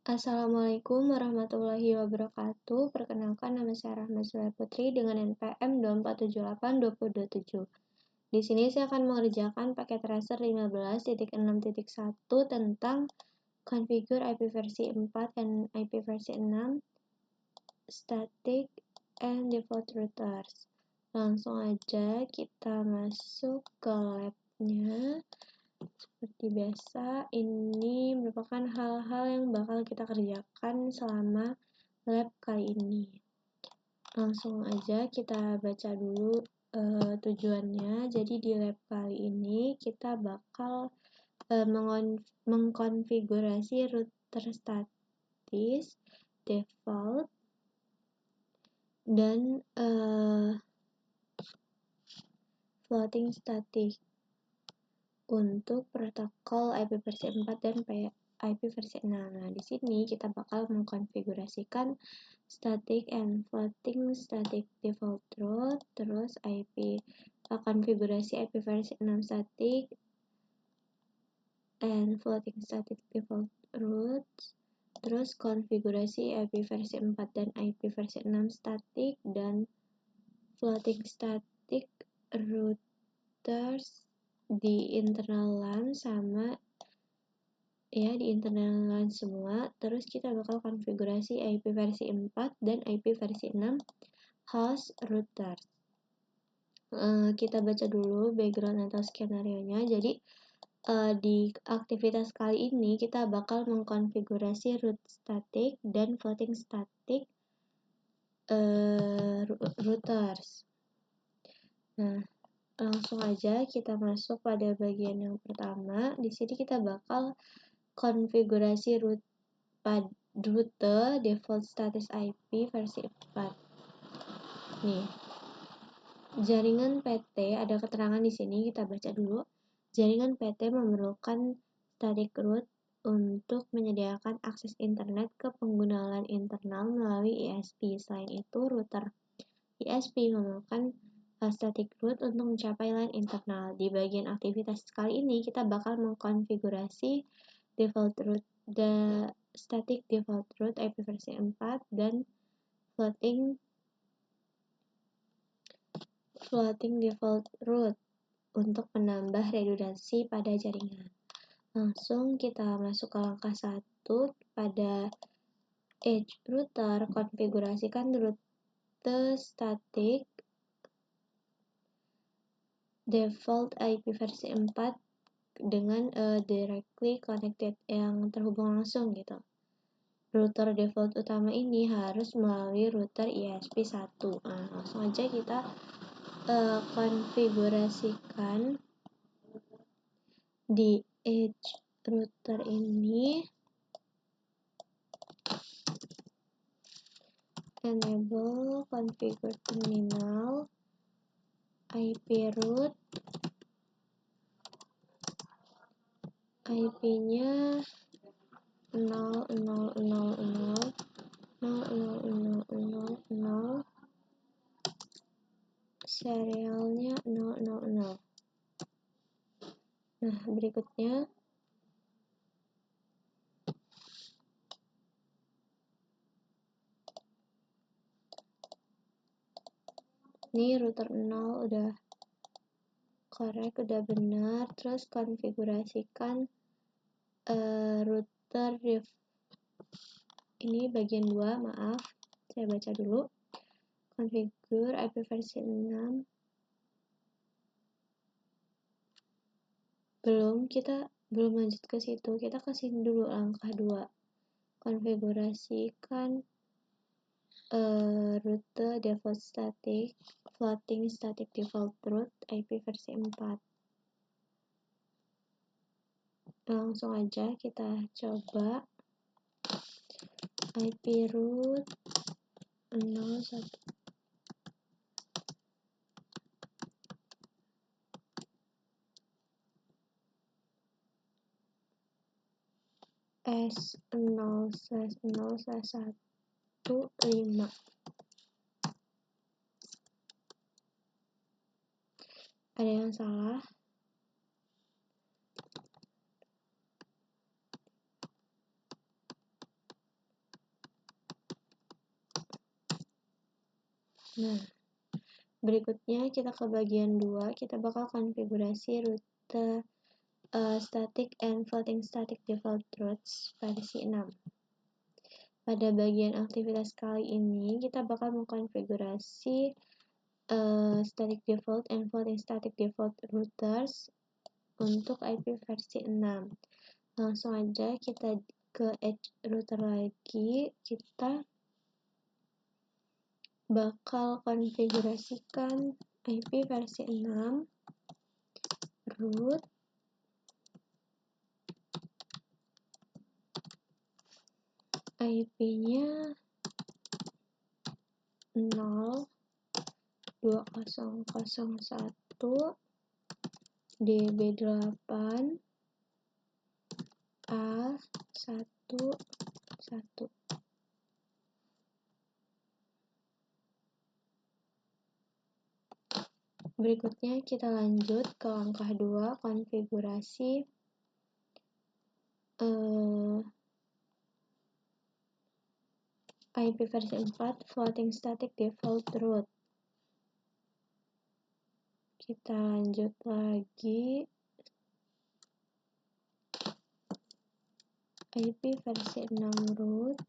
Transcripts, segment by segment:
Assalamualaikum warahmatullahi wabarakatuh. Perkenalkan, nama saya Rahma Zulay Putri dengan NPM 24782027. Di sini saya akan mengerjakan paket tracer 15.6.1 tentang configure IP versi 4 dan IP versi 6, static and default routers. Langsung aja kita masuk ke labnya. Seperti biasa, ini merupakan hal-hal yang bakal kita kerjakan selama lab kali ini. Langsung aja kita baca dulu tujuannya. Jadi di lab kali ini kita bakal mengkonfigurasi router statis, default, dan floating static untuk protokol IP versi 4 dan IP versi 6. Nah, di sini kita bakal mengkonfigurasikan static and floating static default route, terus konfigurasi IP versi 6 static and floating static default routes, terus konfigurasi IP versi 4 dan IP versi 6 static dan floating static routers di internal LAN sama ya di internal LAN semua. Terus kita bakal konfigurasi IP versi 4 dan IP versi 6 host router. Kita baca dulu background atau skenario-nya. Jadi di aktivitas kali ini kita bakal mengkonfigurasi root static dan floating static routers. Nah, langsung aja kita masuk pada bagian yang pertama. Di sini kita bakal konfigurasi route default status IP versi 4. Nih, jaringan PT ada keterangan di sini, kita baca dulu. Jaringan PT memerlukan static route untuk menyediakan akses internet ke pengguna LAN internal melalui ISP. Selain itu, router ISP memerlukan static route untuk mencapai LAN internal. Di bagian aktivitas kali ini kita bakal mengkonfigurasi default route, static default route IP versi 4 dan floating default route untuk menambah redundansi pada jaringan. Langsung kita masuk ke langkah 1 pada edge router, konfigurasikan route static default IP versi 4 dengan directly connected yang terhubung langsung gitu. Router default utama ini harus melalui router ISP 1. Nah, langsung aja kita konfigurasikan di edge router ini. Enable configure terminal IP route, IP-nya 0.0.0.0.0.0.0, serialnya 0.0.0. Nah, berikutnya ini router 0 udah correct, udah benar. Terus konfigurasikan router ini bagian 2, maaf, saya baca dulu. Configure IP versi 6. Kita belum lanjut ke situ, kita ke sini dulu langkah 2. Konfigurasikan route default static floating static default route IP versi 4. Langsung aja kita coba IP route 01 S0/0/15. Ada yang salah? Nah, berikutnya kita ke bagian 2, kita bakal konfigurasi rute static and floating static default routes versi 6. Pada bagian aktivitas kali ini, kita bakal mengkonfigurasi static default and floating static default routers untuk IP versi 6. Langsung aja kita ke edge router lagi, kita bakal konfigurasikan IP versi 6 root IP-nya 02001 DB8 A11. Berikutnya kita lanjut ke langkah 2, konfigurasi IP versi 4 floating static default route. Kita lanjut lagi, IP versi 6 root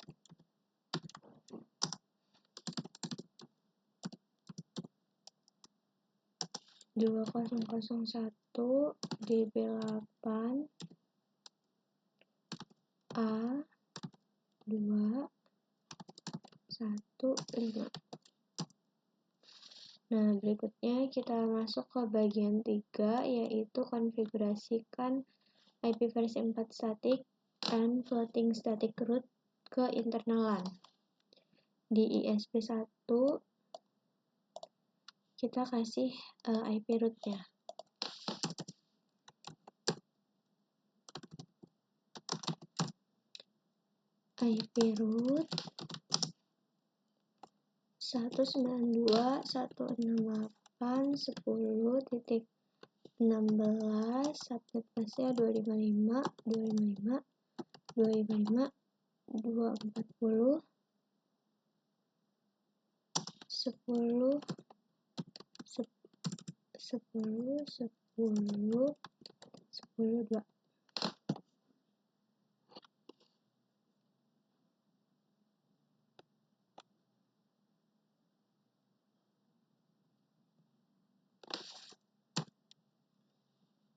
2001 DB8 A215. Nah, berikutnya kita masuk ke bagian 3, yaitu konfigurasikan IP versi 4 static and floating static route ke internal LAN. Di ISP1 kita kasih IP root-nya. IP root 192.168.10.16, subnet masknya 255.240 10.2.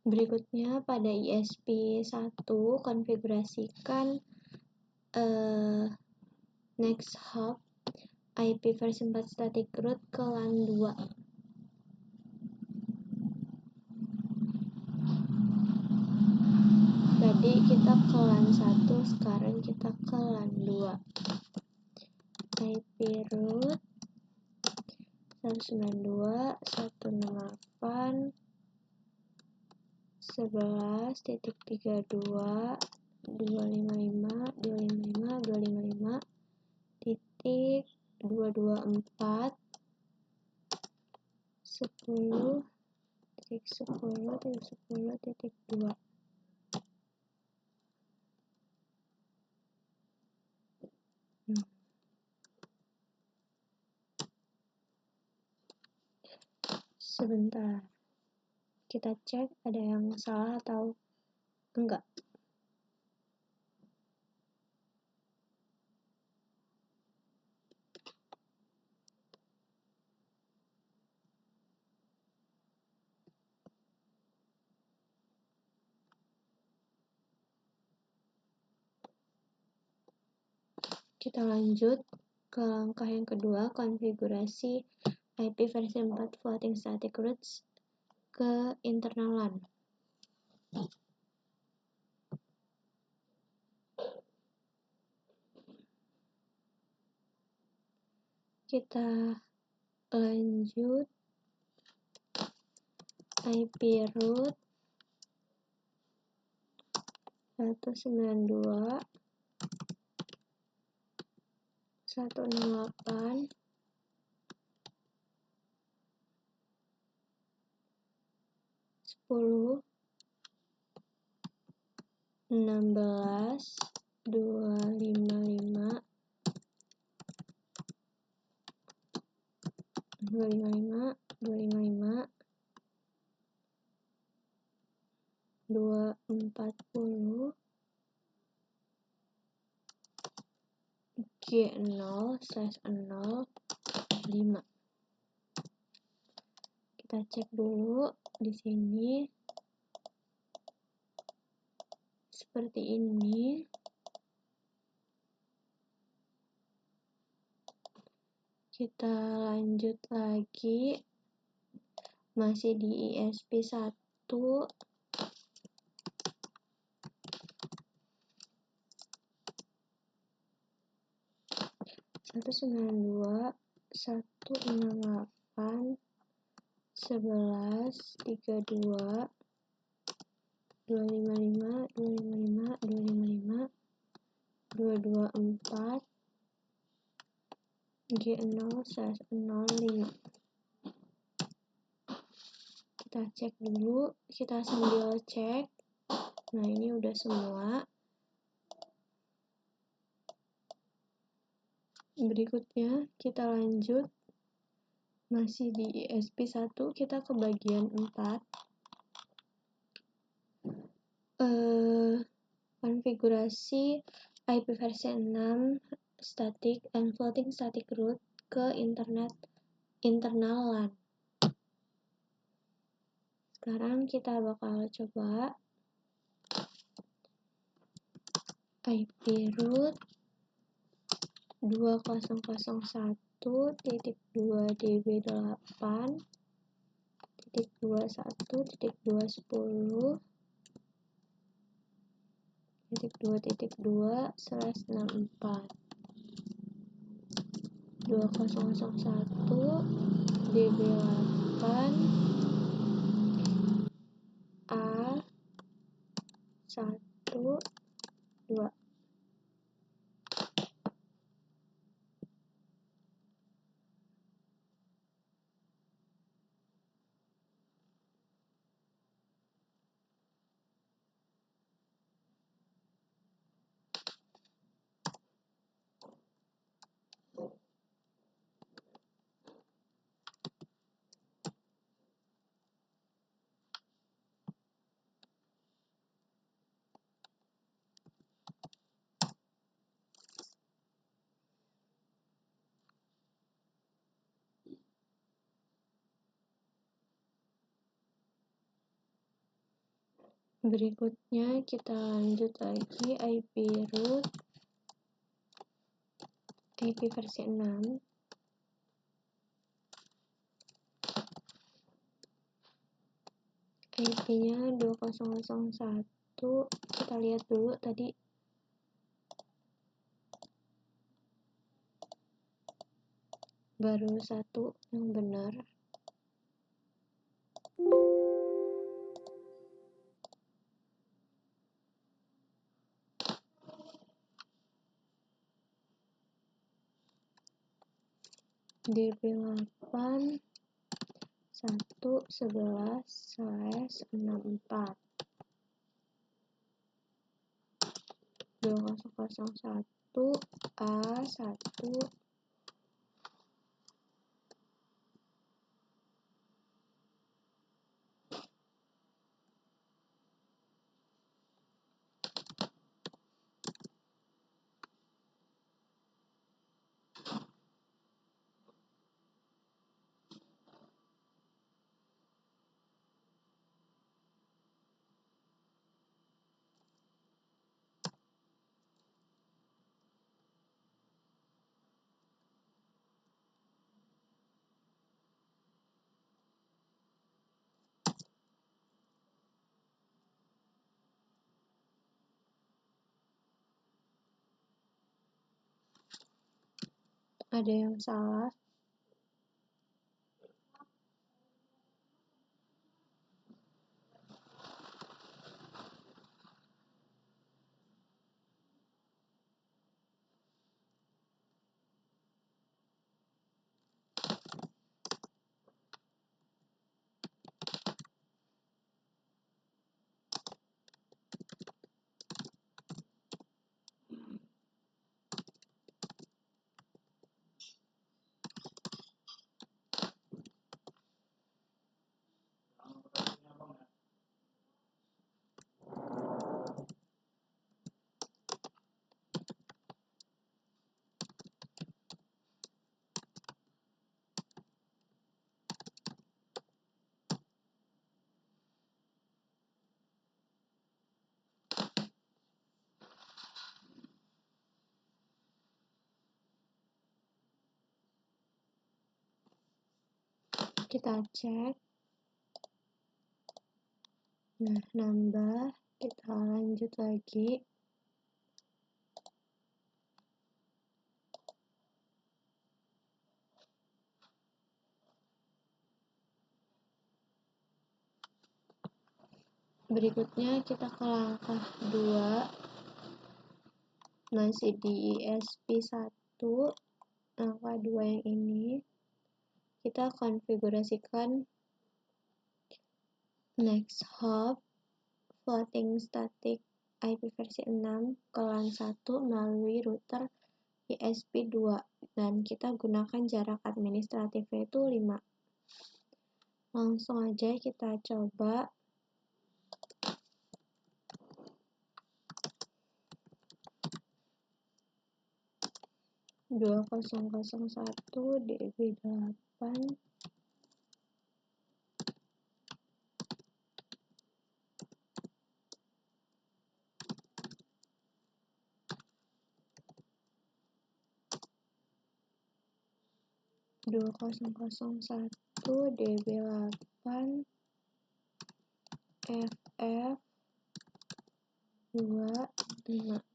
Berikutnya pada ISP1 konfigurasikan next hop IP versi 4 static root ke LAN 2. Tadi kita ke LAN 1, sekarang kita ke LAN 2. IP root 192.168.255.255.255.10.10.10.2. Sebentar, kita cek ada yang salah atau enggak. Kita lanjut ke langkah yang kedua, konfigurasi IP versi 4 floating static routes ke internal LAN. Kita lanjut IP root 192.168 10.16.255 255, 255, 240, G0/0, 5. Kita cek dulu di sini seperti ini. Kita lanjut lagi, masih di ISP1. 192, 168, 11, 32, 255, 255, 255, 224, G0/05. Kita cek dulu, kita sambil cek. Nah, ini udah semua. Berikutnya kita lanjut, masih di ISP1, kita ke bagian 4. Konfigurasi IP versi 6 static and floating static route ke internal LAN. Sekarang kita bakal coba IP route 2001.2.2b8.2.2/64, 2001.db8 A12. Berikutnya kita lanjut lagi IP route IP versi 6. IP-nya 2001. Kita lihat dulu tadi. Baru satu yang benar. DB8 111/64 2001 A1. Ada yang salah. Kita cek. Nah, nambah. Kita lanjut lagi. Berikutnya kita ke langkah 2, masih di ESP1. Langkah 2 yang ini kita konfigurasikan next hop floating static IP versi 6 ke LAN 1 melalui router ESP2, dan kita gunakan jarak administratifnya itu 5. Langsung aja kita coba. 2001 DB8 2001 DB8 FF25.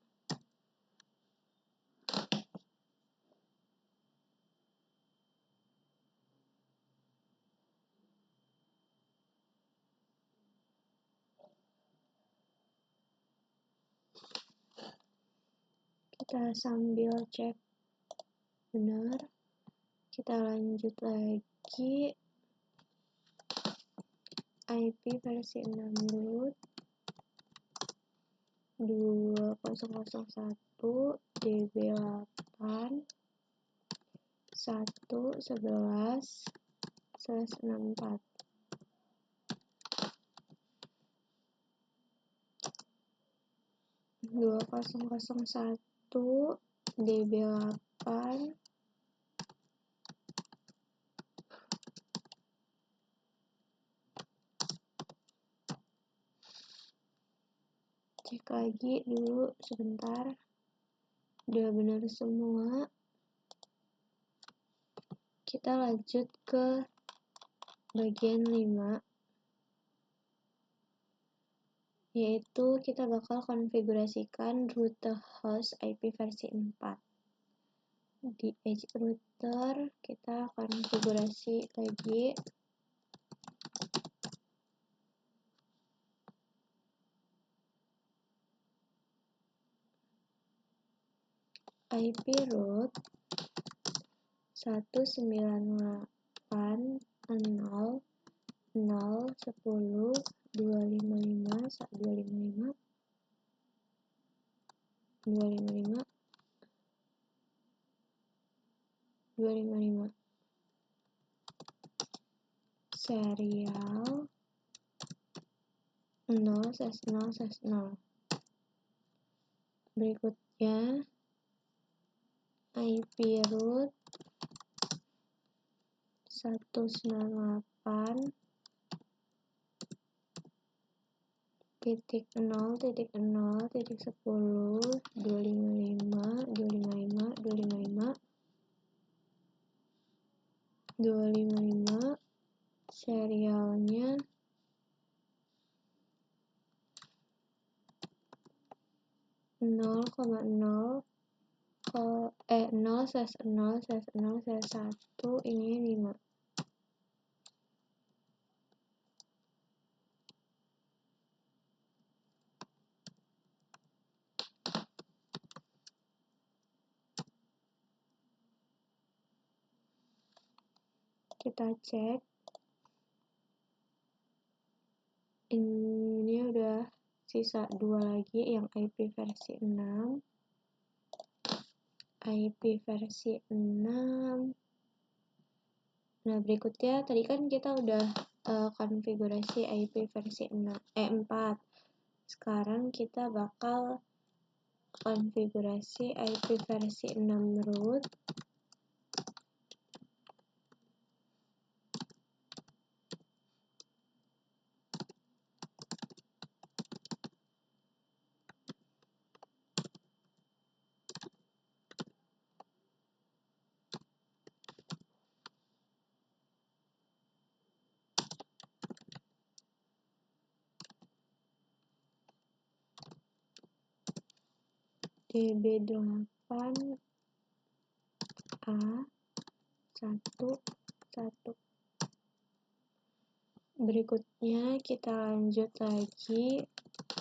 Kita sambil cek benar, kita lanjut lagi. IP versi 6 root 2001 DB8 111/64. 2001 DB8 cek lagi dulu sebentar, udah benar semua. Kita lanjut ke bagian 5, yaitu kita bakal konfigurasikan router host IP versi 4. Di edge router kita konfigurasi lagi IP root 190.0.0.1.0.10.255.255 serial 0/0/0. Berikutnya IP root 190.0.0.10.255.255 serialnya 0,0/0/0/1, ini 5. Kita cek, ini udah sisa 2 lagi yang IP versi 6. IP versi 6. Nah, berikutnya tadi kan kita udah konfigurasi IP versi 4. Sekarang kita bakal konfigurasi IP versi 6 root DB8A11. Berikutnya kita lanjut lagi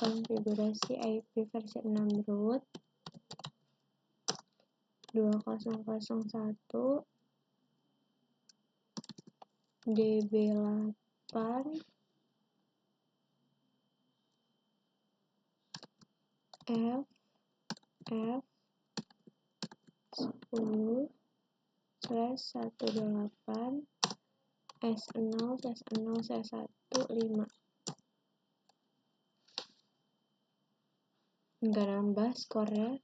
konfigurasi IP versi 6 root 2001 DB8 F10/18 S0/0/15. Nggak nambah skornya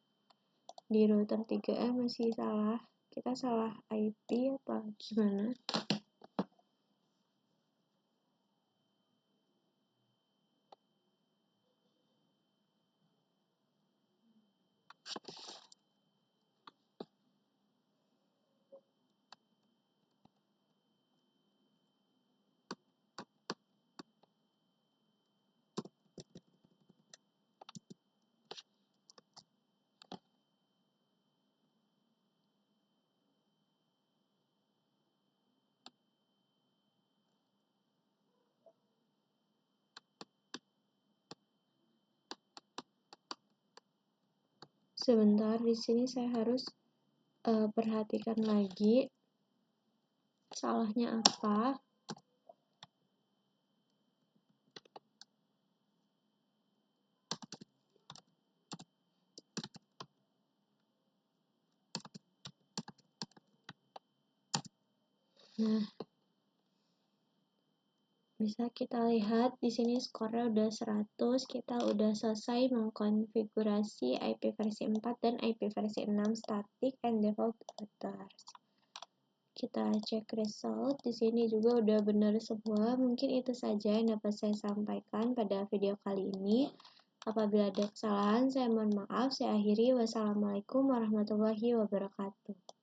di router 3A, masih salah. Kita salah IP apa gimana? Sebentar, di sini saya harus perhatikan lagi salahnya apa. Nah, bisa kita lihat di sini skornya udah 100. Kita udah selesai mengkonfigurasi IP versi 4 dan IP versi 6 static and default routers. Kita cek result. Di sini juga udah benar semua. Mungkin itu saja yang dapat saya sampaikan pada video kali ini. Apabila ada kesalahan, saya mohon maaf. Saya akhiri. Wassalamualaikum warahmatullahi wabarakatuh.